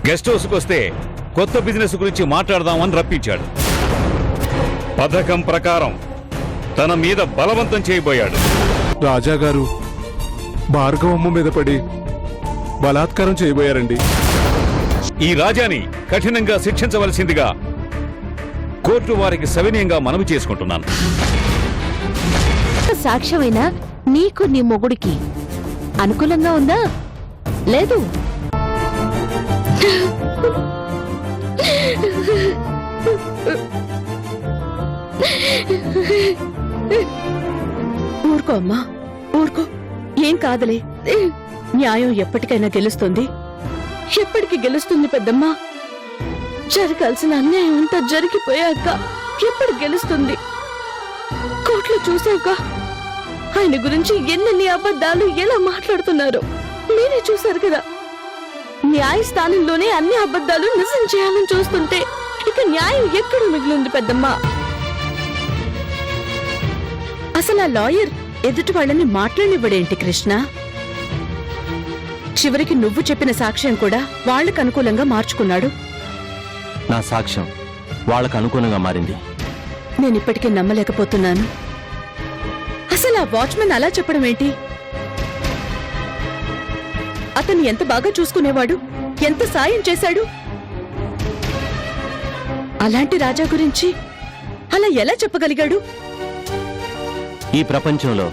Guest హౌస్కి వస్తే కొత్త బిజినెస్ గురించి మాట్లాడదామని రప్పించాడు. పథకం ప్రకారం తన మీద బలవంతం చేయబోయాడు. రాజాగారు భార్గవమ్మ మీద పడి బలాత్కారం చేయబోయారండి. ఈ రాజాని కఠినంగా శిక్షించవలసిందిగా కోర్టు వారికి సవినయంగా మనవి చేసుకుంటున్నాను. సాక్ష్యమైన నీకు నీ మొగుడికి అనుకూలంగా ఉందా? లేదు. ఊరుకో అమ్మా, ఊరుకో. ఏం కాదులే. న్యాయం ఎప్పటికైనా గెలుస్తుంది. ఎప్పటికి గెలుస్తుంది పెద్దమ్మా. జరగాల్సిన అన్యాయం అంతా జరిగిపోయాక ఎప్పుడు గెలుస్తుంది? కోర్టులో చూసాక ఆయన గురించి ఎన్నెన్ని అబద్ధాలు ఎలా మాట్లాడుతున్నారు మీరే చూశారు కదా. న్యాయస్థానంలోనే అన్ని అబద్ధాలు నిజం చేయాలని చూస్తుంటే ఇక న్యాయం ఎక్కడ మిగిలింది పెద్దమ్మా? అసలు ఆ లాయర్ ఎదుటి వాళ్ళని మాట్లాడినివ్వడేంటి కృష్ణ? చివరికి నువ్వు చెప్పిన సాక్ష్యం కూడా వాళ్లకు అనుకూలంగా మార్చుకున్నాడు. నా సాక్ష్యం వాళ్ళకు అనుకూలంగా మారింది. నేనిప్పటికీ నమ్మలేకపోతున్నాను. అసలు ఆ వాచ్మెన్ అలా చెప్పడం ఏంటి? అతను ఎంత బాగా చూసుకునేవాడు, ఎంత సాయం చేశాడు. అలాంటి రాజా గురించి అలా ఎలా చెప్పగలిగాడు? ఈ ప్రపంచంలో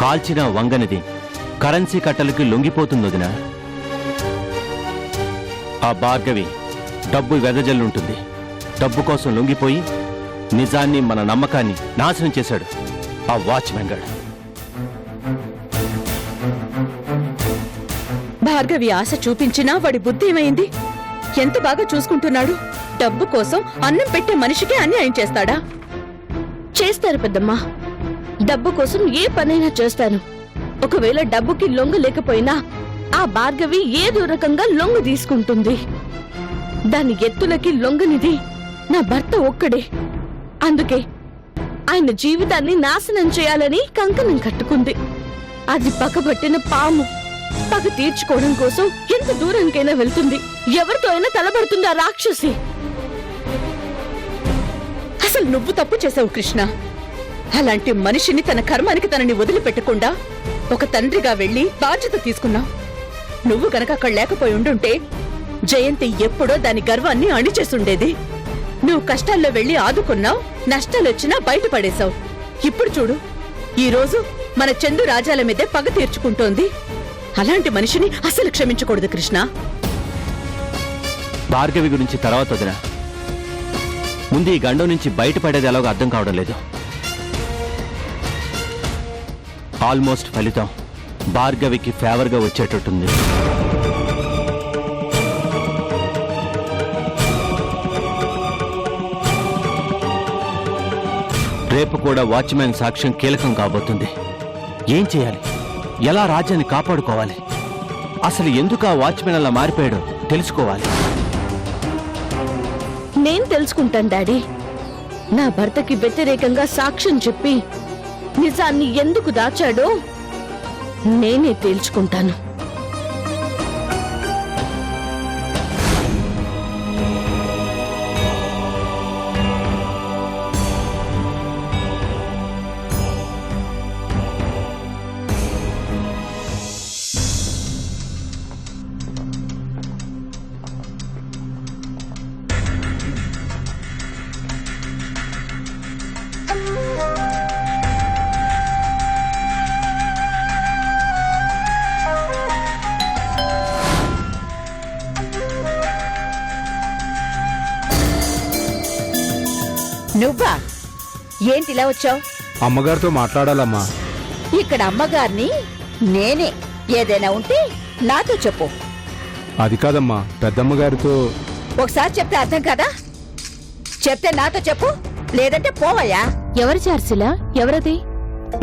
కాల్చిన వంగనిది కరెన్సీ కట్టలకి లొంగిపోతుందొదినా. ఆ భార్గవి డబ్బు వెదజల్లుంటుంది. డబ్బు కోసం లొంగిపోయి నిజాన్ని, మన నమ్మకాన్ని నాశనం చేశాడు ఆ వాచ్మెన్ గాడు. భార్గవి ఆశ చూపించినా వాడి బుద్ధి ఏమైంది? ఎంత బాగా చూసుకుంటున్నాడు. డబ్బు కోసం అన్నం పెట్టే మనిషికి అన్యాయం చేస్తాడా? చేస్తారు పెద్దమ్మా. డబ్బు కోసం ఏ పనైనా చేస్తాను. ఒకవేళ డబ్బుకి లొంగ లేకపోయినా ఆ భార్గవి ఏదో రకంగా లొంగ తీసుకుంటుంది. దాని ఎత్తులకి లొంగనిది నా భర్త ఒక్కడే. అందుకే ఆయన జీవితాన్ని నాశనం చేయాలని కంకణం కట్టుకుంది. అది పగబట్టిన పాము. పగ తీర్చుకోవడం కోసం ఎంత దూరానికైనా వెళ్తుంది. ఎవరితో అయినా తలబడుతుంది ఆ రాక్షసి. అసలు నువ్వు తప్పు చేసావు కృష్ణ. అలాంటి మనిషిని తన కర్మానికి తనని వదిలిపెట్టకుండా ఒక తండ్రిగా వెళ్లి బాధ్యత తీసుకున్నావు. నువ్వు గనక అక్కడ లేకపోయి ఉండుంటే జయంతి ఎప్పుడో దాని గర్వాన్ని అణిచేసుండేది. నువ్వు కష్టాల్లో వెళ్లి ఆదుకున్నావు, నష్టాలొచ్చినా బయటపడేశావు. ఇప్పుడు చూడు, ఈ రోజు మన చందు రాజాల మీదే పగ తీర్చుకుంటోంది. అలాంటి మనిషిని అసలు క్షమించకూడదు కృష్ణ. భార్గవి గురించి తర్వాత వదినా. ముందు ఈ గండం నుంచి బయటపడేది ఎలాగో అర్థం కావడం లేదు. ఆల్మోస్ట్ ఫలితం భార్గవికి ఫేవర్గా వచ్చేటట్టుంది. రేపు కూడా వాచ్మెన్ సాక్ష్యం కీలకం కాబోతుంది. ఏం చేయాలి? ఎలా రాజ్యాన్ని కాపాడుకోవాలి? అసలు ఎందుకు ఆ వాచ్మెన్ అలా మారిపోయాడో తెలుసుకోవాలి. నేను తెలుసుకుంటాను డాడీ. నా భర్తకి వ్యతిరేకంగా సాక్ష్యం చెప్పి నిజాన్ని ఎందుకు దాచాడో నేనే తేల్చుకుంటాను. నువ్వా? ఏంటిలా వచ్చావు? అమ్మగారితో మాట్లాడాలమ్మా. ఇక్కడ అమ్మగారిని నేనే. ఏదైనా ఉంటే నాతో చెప్పు. అది కాదమ్మా, పెద్దమ్మగారితో. ఒకసారి చెప్తే అర్థం కదా? చెప్తే నాతో చెప్పు, లేదంటే పోవయ్యా. ఎవరు చార్సిలా? ఎవరది?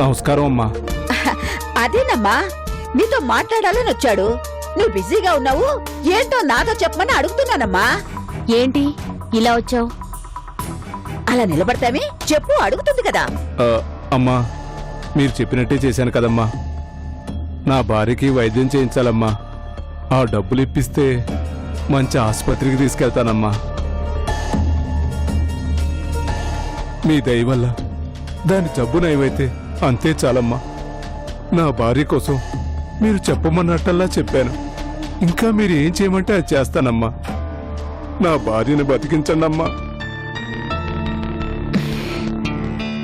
నమస్కారం అమ్మా. అదేనమ్మా, నీతో మాట్లాడాలని వచ్చాడు. నువ్వు బిజీగా ఉన్నావు. ఏంటో నాతో చెప్పమని అడుగుతున్నానమ్మా. ఏంటి ఇలా వచ్చావు? అలా నిలబడతామే, చెప్పు, అడుగుతుంది కదా. అమ్మా, మీరు చెప్పినట్టే చేశాను కదమ్మా. నా భార్యకి వైద్యం చేయించాలమ్మా. ఆ డబ్బులు ఇప్పిస్తే మంచి ఆసుపత్రికి తీసుకెళ్తానమ్మా. మీ దయ వల్ల దాని జబ్బు నయమైతే అంతే చాలమ్మా. నా భార్య కోసం మీరు చెప్పమన్నట్టల్లా చెప్పాను. ఇంకా మీరు ఏం చేయమంటే అది చేస్తానమ్మా. నా భార్యను బతికించండమ్మా.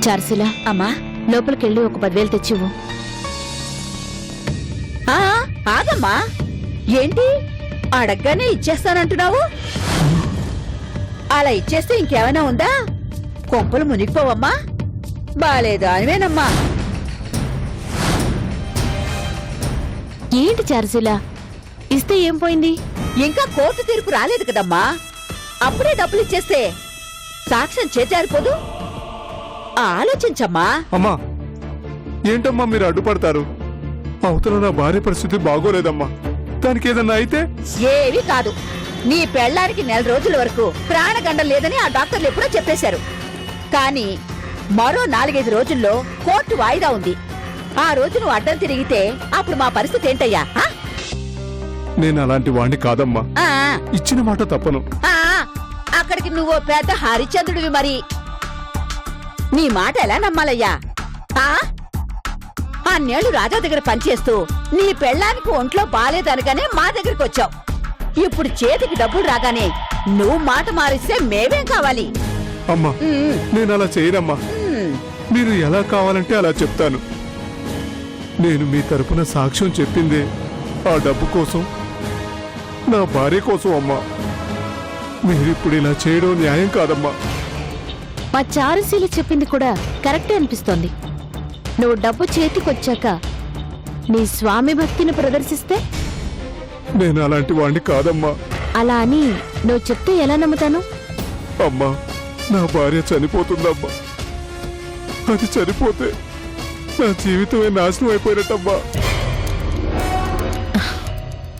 చార్సిల, అమ్మా లోపలికెళ్ళి ఒక 10,000 తెచ్చివ్వు. ఆ, ఆగమ్మా. ఏంటి అడగ్గానే ఇచ్చేస్తానంటున్నావు? అలా ఇచ్చేస్తే ఇంకేమైనా ఉందా? కొంపలు మునిగిపోవమ్మా. బాలేదు అనివేనమ్మా. ఏంటి చార్సిల, ఇస్తే ఏం పోయింది? ఇంకా కోర్టు తీర్పు రాలేదు కదమ్మా. అప్పుడే డబ్బులు ఇచ్చేస్తే సాక్ష్యం చేజారిపోదు. ఆలోచించమ్మా. అమ్మా, ఏంటమ్మా మీరు అడ్డుపడతారు? అవతల నా భార్య పరిస్థితి బాగోలేదమ్మా. దానికి ఏదన్నా అయితే? ఏవి కాదు. నీ పెళ్ళానికి 4 రోజుల వరకు ప్రాణగండం లేదని ఆ డాక్టర్లు ఎప్పుడో చెప్పేశారు. కానీ మరో 4-5 రోజుల్లో కోర్టు వాయిదా ఉంది. ఆ రోజు నువ్వు అడ్డం తిరిగితే అప్పుడు మా పరిస్థితి ఏంటయ్యా? ఆ? నేను అలాంటి వాణ్ణి కాదమ్మా. ఆ, ఇచ్చిన మాట తప్పను. ఆ, అక్కడికి నువ్వు పెద్ద హరిశ్చంద్రుడివి మరి. నీ మాట ఎలా నమ్మాలయ్యా? ఆ? అన్నేళ్లు రాజా దగ్గర పనిచేస్తూ నీ పెళ్ళానికి ఒంట్లో బాలేదనగానే మా దగ్గరికి వచ్చావు. ఇప్పుడు చేతికి డబ్బులు రాగానే నువ్వు మాట మారిస్తే మేమేం కావాలి? అమ్మా, నేను అలా చేయనమ్మా. మీరు ఎలా కావాలంటే అలా చెప్తాను. నేను మీ తరపున సాక్ష్యం చెప్పిందే ఆ డబ్బు కోసం, నా భార్య కోసం అమ్మా. మీరిప్పుడు ఇలా చేయడం న్యాయం కాదమ్మా. మా చారుశీల చెప్పింది కూడా కరెక్టే అనిపిస్తోంది. నువ్వు డబ్బు చేతికొచ్చాక నీ స్వామి భక్తిని ప్రదర్శిస్తే? నేను అలాంటి వాణ్ణి కాదమ్మా. అలా అని నువ్వు చెప్తే ఎలా నమ్ముతాను? అమ్మా, నా భార్య చనిపోతుందమ్మా. అది చనిపోతే నా జీవితమే నాశనం అయిపోయినట్టమ్మా.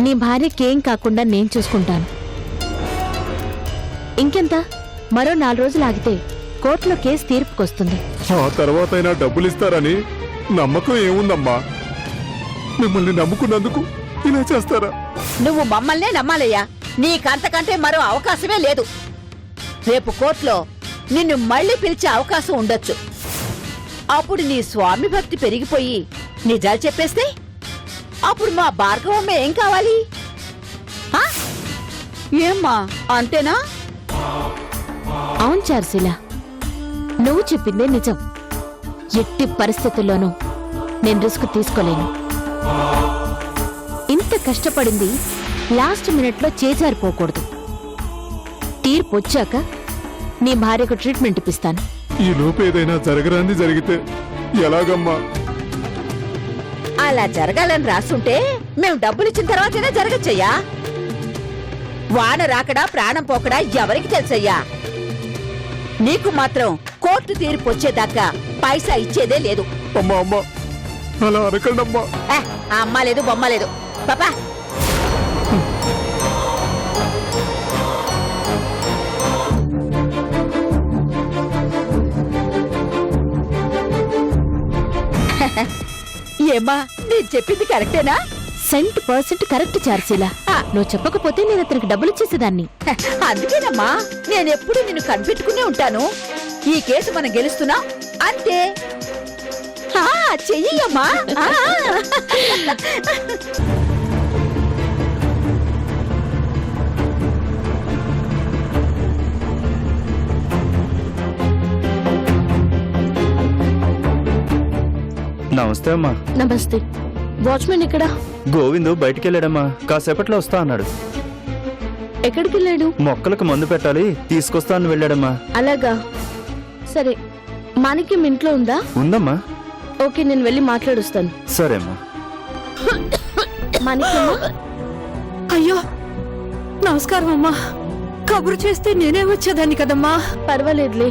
నీ భార్యకేం కాకుండా నేను చూసుకుంటాను. ఇంకెంత? మరో 4 రోజులు ఆగితే కోర్టులో కేసు తీర్పుకొస్తుంది. ఆ తర్వాతైనా డబ్బులు ఇస్తారని నమ్మకం ఏముందమ్మా? మిమ్మల్ని నమ్ముకున్నందుకు ఇలా చేస్తారా? నువ్వు మమ్మల్నే నమ్మాలయ్యా. నీకంతకంటే మరో అవకాశమే లేదు. రేపు కోర్టులో నిన్ను మళ్ళీ పిలిచే అవకాశం ఉండొచ్చు. అప్పుడు నీ స్వామి భక్తి పెరిగిపోయి నిజాలు చెప్పేస్తే అప్పుడు మా భార్గవమ్మ ఏం కావాలి? ఆ? ఏమ్మా, అంతేనా? అవును చార్సిల, నువ్వు చెప్పిందే నిజం. ఎట్టి పరిస్థితుల్లోనూ నేను రిస్క్ తీసుకోలేను. ఇంత కష్టపడింది లాస్ట్ మినిట్లో చేజారిపోకూడదు. తీర్పు వచ్చాక నీ భార్యకు ట్రీట్మెంట్ ఇప్పిస్తాను. ఈ లోపు ఏదైనా జరగరాంది జరిగితే ఎలాగమ్మా? అలా జరగాలని రాస్తుంటే మేము డబ్బులు ఇచ్చిన తర్వాతనే జరగచ్చయ్యా. వాన రాకడా ప్రాణం పోకడా ఎవరికి తెలుసయ్యా? నీకు మాత్రం కోర్టు తీర్పు వచ్చేదాకా పైసా ఇచ్చేదే లేదు. అమ్మా అమ్మా, అలా అనకండమ్మా. అమ్మ లేదు బొమ్మ లేదు పాపా. ఏమ్మా, నేను చెప్పింది కరెక్టేనా? 100% కరెక్ట్ చార్సిల. నువ్వు చెప్పకపోతే నేను అతనికి డబ్బులు ఇచ్చేసేదాన్ని. అందుకేనమ్మా నేనెప్పుడు నిన్ను కనిపెట్టుకునే ఉంటాను. ఈ కేసు మనం గెలుస్తున్నాం అంతే. చెయ్యమ్మా. నమస్తే అమ్మా. నమస్తే. వాచ్మెన్ ఇక్కడ? గోవిందు బయటికెళ్ళాడమ్మా. కాసేపట్లో వస్తా అన్నాడు. ఎక్కడికి వెళ్ళాడు? మొక్కలకు మందు పెట్టాలి, తీసుకొస్తా అని వెళ్ళాడమ్మా. అలాగా, సరే. మాణిక్యం ఇంట్లో ఉందా? ఉందమ్మా. ఓకే, నేను వెళ్ళి మాట్లాడుస్తాను. సరే అమ్మా. మాణిక్యమ్మా? అయ్యో, నమస్కారం అమ్మా. కబురు చేస్తే నేనే వచ్చేదాన్ని కదమ్మా. పర్వాలేదులే.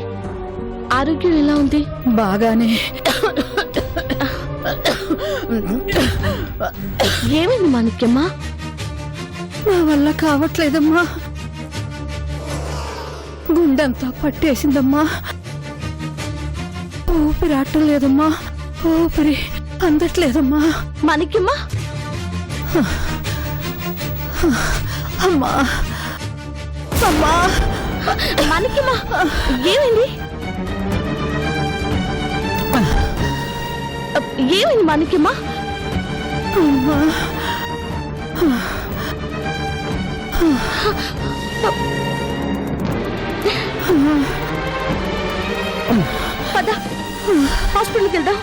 ఆరోగ్యం ఎలా ఉంది? బాగానే. ఏమైంది మాణిక్యమ్మా? నా వల్ల కావట్లేదమ్మా. గుండెంతా పట్టేసిందమ్మా. ఊపిరి లేదమ్మా. ఊపిరి అందట్లేదమ్మా. మాణిక్యమ్మా? అమ్మా, అమ్మా మనకిమా ఏమైంది ఏమైంది మనకిమా పద హాస్పిటల్కి వెళ్దాం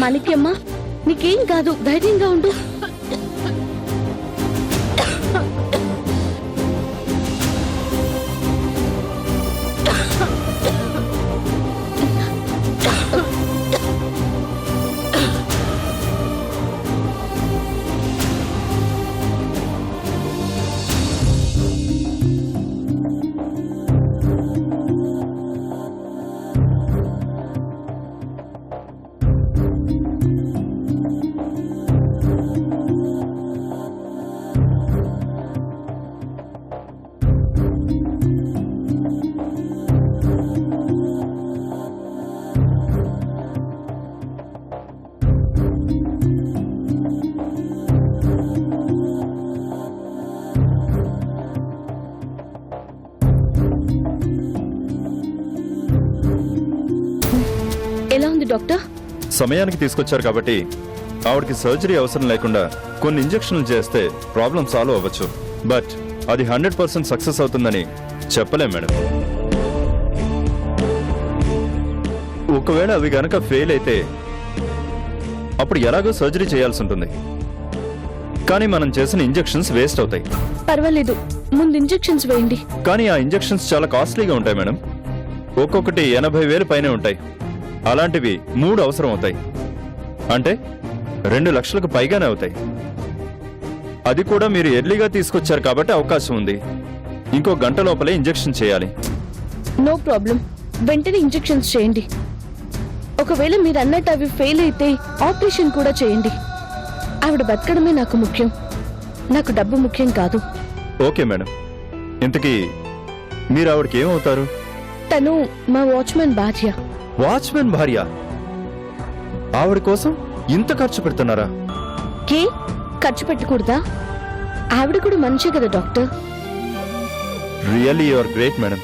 మనకమ్మా నీకేం కాదు ధైర్యంగా ఉండు ఎలా ఉంది డాక్టర్ సమయానికి తీసుకొచ్చారు కాబట్టి ఆవిడకి సర్జరీ అవసరం లేకుండా కొన్ని ఇంజెక్షన్లు చేస్తే ప్రాబ్లం సాల్వ్ అవ్వచ్చు. బట్ అది 100% సక్సెస్ అవుతుందని చెప్పలేం మేడం. ఒకవేళ అవి గనక ఫెయిల్ అయితే అప్పుడు ఎలాగో సర్జరీ చేయాల్సి ఉంటుంది. కానీ మనం చేసిన ఇంజెక్షన్స్ వేస్ట్ అవుతాయి. పర్వాలేదు ముందు ఇంజెక్షన్స్ వేయండి. కానీ ఆ ఇంజెక్షన్స్ చాలా కాస్ట్లీగా ఉంటాయి మేడం. ఒక్కొక్కటి 80,000 పైనే ఉంటాయి. అలాంటివి 3 అవసరం అవుతాయి. అంటే 2 లక్షలకు పైగానే అవుతాయి. అది కూడా మీరు ఎర్లీగా తీసుకొచ్చారు కాబట్టి అవకాశం ఉంది. ఇంకో గంట లోపలే ఇంజెక్షన్ చేయాలి. నో ప్రాబ్లం, వెంటనే ఇంజెక్షన్స్ చేయండి. ఒకవేళ మీరు అన్నట్టు అవి ఫెయిల్ అయితే ఆపరేషన్ కూడా చేయండి. ఆవిడ బతకడమే నాకు ముఖ్యం, నాకు డబ్బు ముఖ్యం కాదు. Okay madam. ఇంతకీ మీరు ఆవిడకి ఏమవుతారు? తను మా వాచ్మెన్ భార్య. వాచ్మెన్ భార్య? ఆవిడ కోసం ఇంత ఖర్చు పెడుతున్నారా? కే ఖర్చు పెట్టకూడదా? ఆవిడ కూడా మనిషే కదా doctor. Really you are great madam.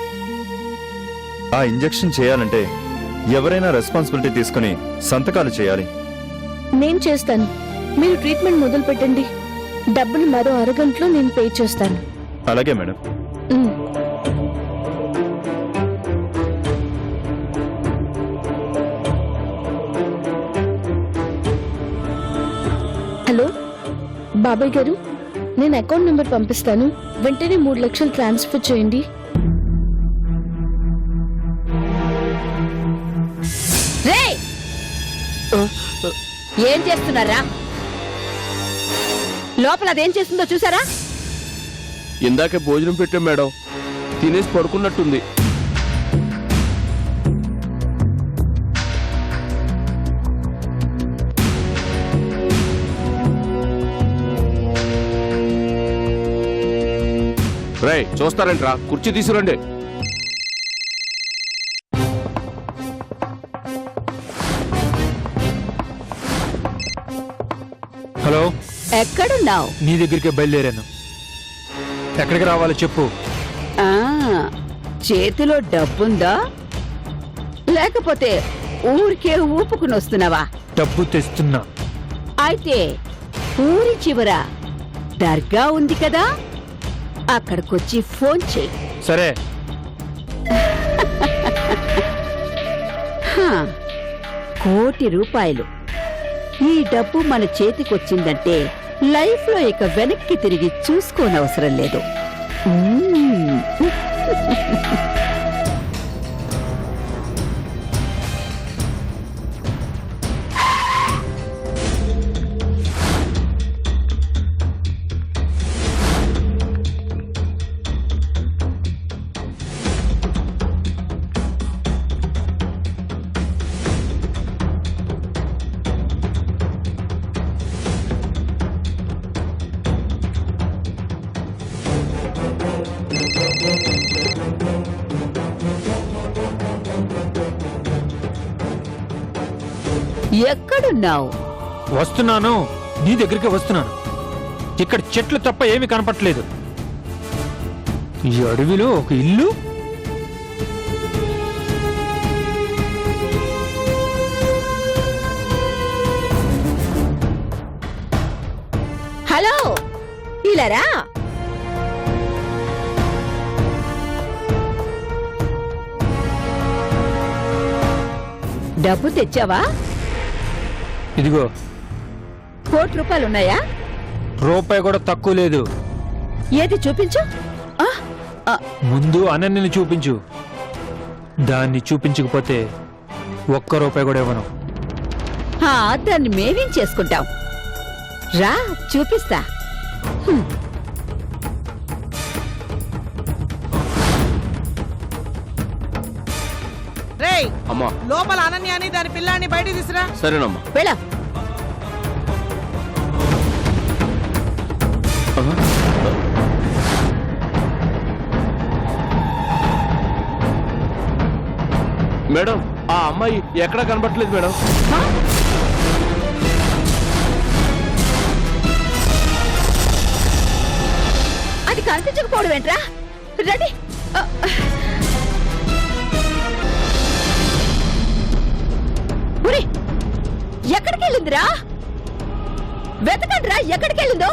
ఆ ఇంజెక్షన్ చేయాలంటే ఎవరైనా రెస్పాన్సిబిలిటీ తీసుకుని సంతకాలు చేయాలి. నేను చేస్తాను, మీరు ట్రీట్మెంట్ మొదలు పెట్టండి. డబ్బులు మరో అరగంటలో నేను పే చేస్తాను. అలాగే మేడం. హలో బాబాయ్ గారు, నేను అకౌంట్ నెంబర్ పంపిస్తాను, వెంటనే 3 లక్షలు ట్రాన్స్ఫర్ చేయండి. రేయ్! ఏం చేస్తున్నారా? లోపల అదేం చేస్తుందో చూసారా? ఇందాకే భోజనం పెట్టాం మేడం, తినేసి పడుకున్నట్టుంది. రేయ్ చూస్తారంట్రా, కుర్చీ తీసుకురండి. హలో, ఎక్కడున్నావు? నీ దగ్గరికి బయలుదేరాను. ఎక్కడికి రావాలో చెప్పు. చేతిలో డబ్బుందా లేకపోతే ఊరికే ఊపుకుని వస్తున్నావా? డబ్బు తెస్తున్నా. అయితే ఊరి చివర దర్గా ఉంది కదా, అక్కడికొచ్చి ఫోన్ చేయి. సరే. ₹1 కోటి. ఈ డబ్బు మన చేతికొచ్చిందంటే లైఫ్ లో ఇక వెనక్కి తిరిగి చూసుకోనవసరం లేదు. ఎక్కడున్నావు? వస్తున్నాను, నీ దగ్గరికి వస్తున్నాను. ఇక్కడ చెట్లు తప్ప ఏమీ కనపట్లేదు. ఈ అడవిలో ఒక ఇల్లు, హలో, ఇలా రా. డబ్బు తెచ్చావా? ఇదిగో ₹1,00,000 రూపాయి కూడా తక్కువ లేదు. ఏది చూపించు. ఆ, ఆ, ముందు అనన్యని చూపించు. దాన్ని చూపించకపోతే ₹1 కూడా ఇవ్వను. ఆ, దాన్ని మేమేం చేసుకుంటాం. రా చూపిస్తా. రేయ్, అమ్మా లోపల అనన్యాని దాని పిల్లాన్ని బయటికి తీసురా. సరేనమ్మా. వెళ్ళ. మేడం, ఆ అమ్మాయి ఎక్కడా కనబట్టలేదు మేడం. అది కనిపించకపోవడం ఏంట్రా? రండి. ఎక్కడికి వెళ్ళిందిరా? వెతకండిరా, ఎక్కడికి వెళ్ళిందో.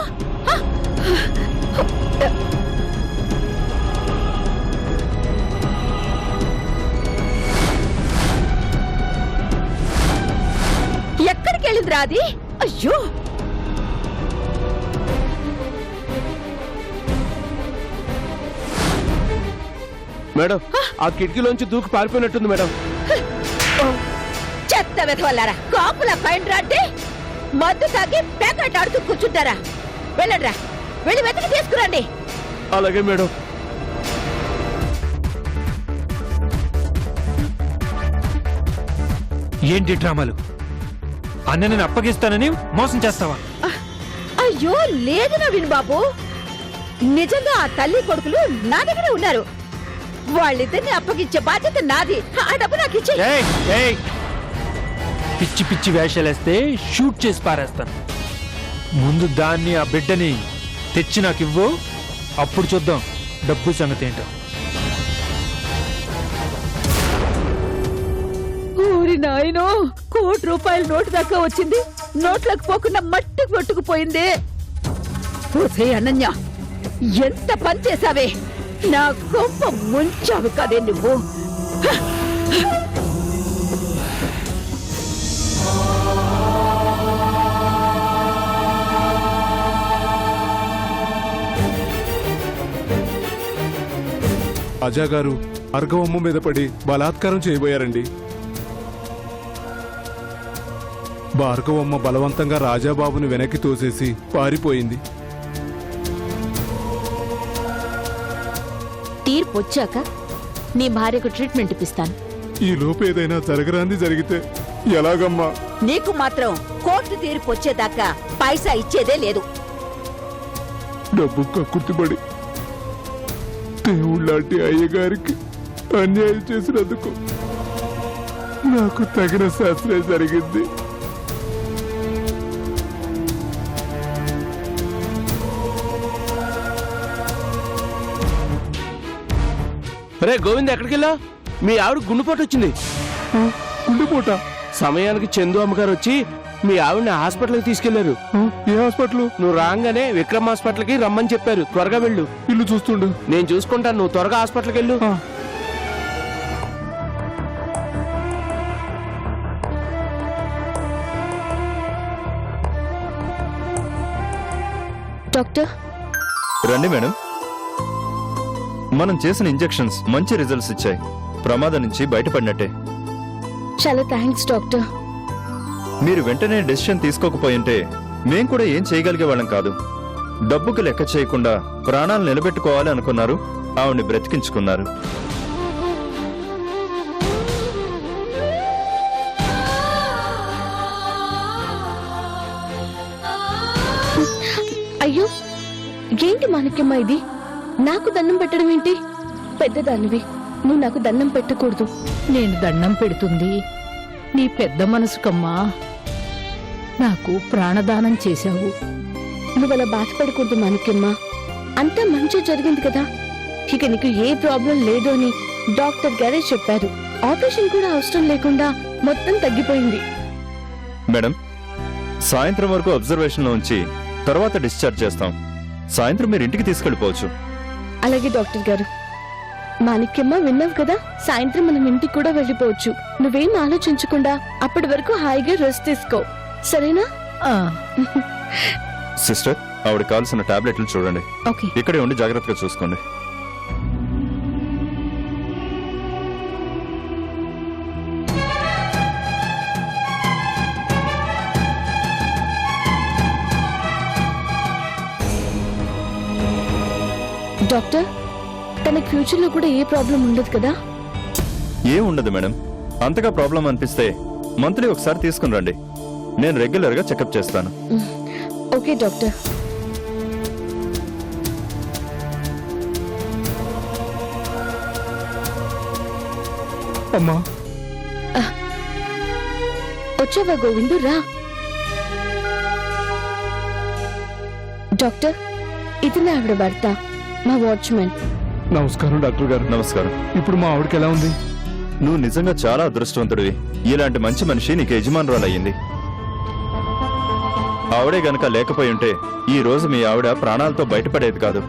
ఎక్కడికి వెళ్ళిందిరా అది? అయ్యో, మేడం, ఆ కిటికీలోంచి దూకి పారిపోయినట్టుంది మేడం. చెత్త వెతవల్లారా, కాపుల పైన రాంటే మద్దు తాగి పేకాట ఆడుతూ కూర్చుంటారా? వెళ్ళండిరా, వెళ్ళి వెతికి తీసుకురండి. అలాగే మేడం. ఏంటి డ్రామాలు? అన్నని అప్పగిస్తానని మోసం చేస్తావా? అయ్యో లేదు నవీన్ బాబు, నిజంగా ఆ తల్లి కొడుకులు నా దగ్గరే ఉన్నారు. వాళ్ళిద్దరిని అప్పగించే బాధ్యత నాది. ఆ డబ్బు నాకు ఇచ్చి. ఏయ్, ఏయ్, పిచ్చి పిచ్చి వేషాలేస్తే షూట్ చేసి పారేస్తాను. ముందు దాన్ని, ఆ బిడ్డని తెచ్చి నాకు ఇవ్వు, అప్పుడు చూద్దాం డబ్బు సంగతి ఏంటో. ఊరి నాయనో, ₹1,00,000 నోటు దాకా వచ్చింది. నోట్లకు పోకుండా మట్టి కొట్టుకుపోయింది. ఓసే అనన్య, ఎంత పని చేసావే! నా గొప్ప ముంచావు కదే నువ్వు. రాజా గారు భార్గవమ్మ మీద పడి బలాత్కారం చేయబోయారండి. భార్గవమ్మ బలవంతంగా రాజాబాబుని వెనక్కి తోసేసి పారిపోయింది. తీర్పు వచ్చాక నీ భార్యకు ట్రీట్మెంట్ ఇప్పిస్తాను. ఈ లోపు ఏదైనా జరగరాంది జరిగితే ఎలాగమ్మా? నీకు మాత్రం కోర్టు తీర్పు వచ్చేదాకా పైసా ఇచ్చేదే లేదు. డబ్బు కక్కుర్తిపడి దేవుళ్ళాంటి అయ్యగారికి అన్యాయం చేసినందుకు నాకు తగిన శాస్త్రం జరిగింది. రే గోవింద్, ఎక్కడికి వెళ్ళా? మీ ఆవిడ గుండెపోటు వచ్చింది. గుండెపోట? సమయానికి చందు అమ్మగారు వచ్చి మీ ఆవిడని హాస్పిటల్కి తీసుకెళ్లారు. ఏ హాస్పిటల్? నువ్వు రాగానే విక్రమ్ హాస్పిటల్కి రమ్మని చెప్పారు. త్వరగా వెళ్ళు. ఇల్లు చూస్తుండు. నేను చూసుకుంటాను, నువ్వు త్వరగా హాస్పిటల్కి వెళ్ళు. డాక్టర్, రండి మేడం. మనం చేసిన ఇంజెక్షన్స్ మంచి రిజల్ట్స్ ఇచ్చాయి. ప్రమాదం నుంచి బయటపడినట్టే. చాలా థ్యాంక్స్ డాక్టర్. మీరు వెంటనే డెసిషన్ తీసుకోకపోయింటే మేం కూడా ఏం చేయగలిగే వాళ్ళం కాదు. డబ్బుకు లెక్క చేయకుండా ప్రాణాలు నిలబెట్టుకోవాలి అనుకున్నారు, ఆవిడ్ని బ్రతికించుకున్నారు. అయ్యో, ఏంటి మాణిక్యమ్మ ఇది? నాకు దండం పెట్టడం ఏంటి? పెద్దదానివి, నువ్వు నాకు దండం పెట్టకూడదు. నేను దండం పెడుతుంది నీ పెద్ద మనసుకమ్మా. నాకు ప్రాణదానం చేశావు. నువ్వు అలా బాధపడకూడదు మాణిక్యమ్మ. అంతా మంచి జరిగింది కదా. ఇక నీకు ఏ ప్రాబ్లం లేదు అని డాక్టర్ గారే చెప్పారు. ఆపరేషన్ కూడా అవసరం లేకుండా మొత్తం తగ్గిపోయింది. మేడం, సాయంత్రం వరకు అబ్జర్వేషన్ లో ఉంచి తర్వాత డిశ్చార్జ్ చేస్తాం. సాయంత్రం మీరు ఇంటికి తీసుకెళ్ళిపోవచ్చు. అలాగే డాక్టర్ గారు. మాణిక్యమ్మ, విన్నావు కదా, సాయంత్రం మనం ఇంటికి కూడా వెళ్ళిపోవచ్చు. నువ్వేం ఆలోచించకుండా అప్పటి వరకు హాయిగా రెస్ట్ తీసుకో, సరేనా? ఆ, సిస్టర్, ఆవిడ కావాల్సిన టాబ్లెట్లు చూడండి. ఓకే. ఇక్కడే ఉండి జాగ్రత్తగా చూసుకోండి. డాక్టర్, తనకి ఫ్యూచర్ లో కూడా ఏ ప్రాబ్లం ఉండదు కదా? ఏం ఉండదు మేడం. అంతగా ప్రాబ్లం అనిపిస్తే మంత్లీ ఒకసారి తీసుకుని రండి. నేను రెగ్యులర్ గా చెకప్ చేస్తాను. Okay doctor. అమ్మా, వచ్చావా గోవిందు? రా. డాక్టర్, ఇది నా ఆవిడ భర్త, మా వాచ్మెన్. నమస్కారం డాక్టర్ గారు. నమస్కారం. ఇప్పుడు మా ఆవిడకి ఎలా ఉంది? నువ్వు నిజంగా చాలా అదృష్టవంతుడివి. ఇలాంటి మంచి మనిషి నీకు యజమానురాలయ్యింది. ఆవిడే గనక లేకపోయి ఉంటే ఈ రోజు మీ ఆవిడ ప్రాణాలతో బయటపడేది కాదు.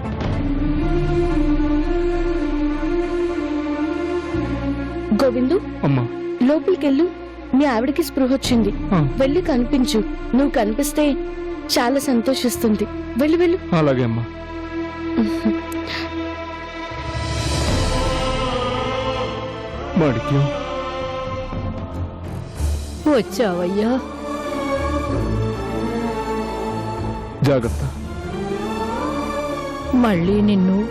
గోవిందు, అమ్మా, లోపలికెళ్ళు. మీ ఆవిడకి స్పృహ వచ్చింది. ఆ. వెళ్ళి కనిపించు. నువ్వు కనిపిస్తే చాలా సంతోషిస్తుంది. వెళ్ళు వెళ్ళు. అలాగే అమ్మా. మాణిక్యం, వచ్చావయ్యా. జాగ్రత్త. మళ్ళీ నిన్ను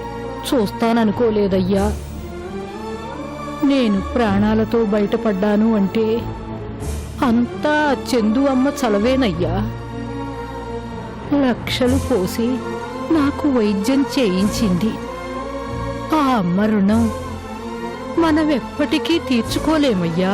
చూస్తాననుకోలేదయ్యా. నేను ప్రాణాలతో బయటపడ్డాను అంటే అంతా చందు అమ్మ చలవేనయ్యా. లక్షలు పోసి నాకు వైద్యం చేయించింది. ఆ అమ్మ రుణం మనమెప్పటికీ తీర్చుకోలేమయ్యా.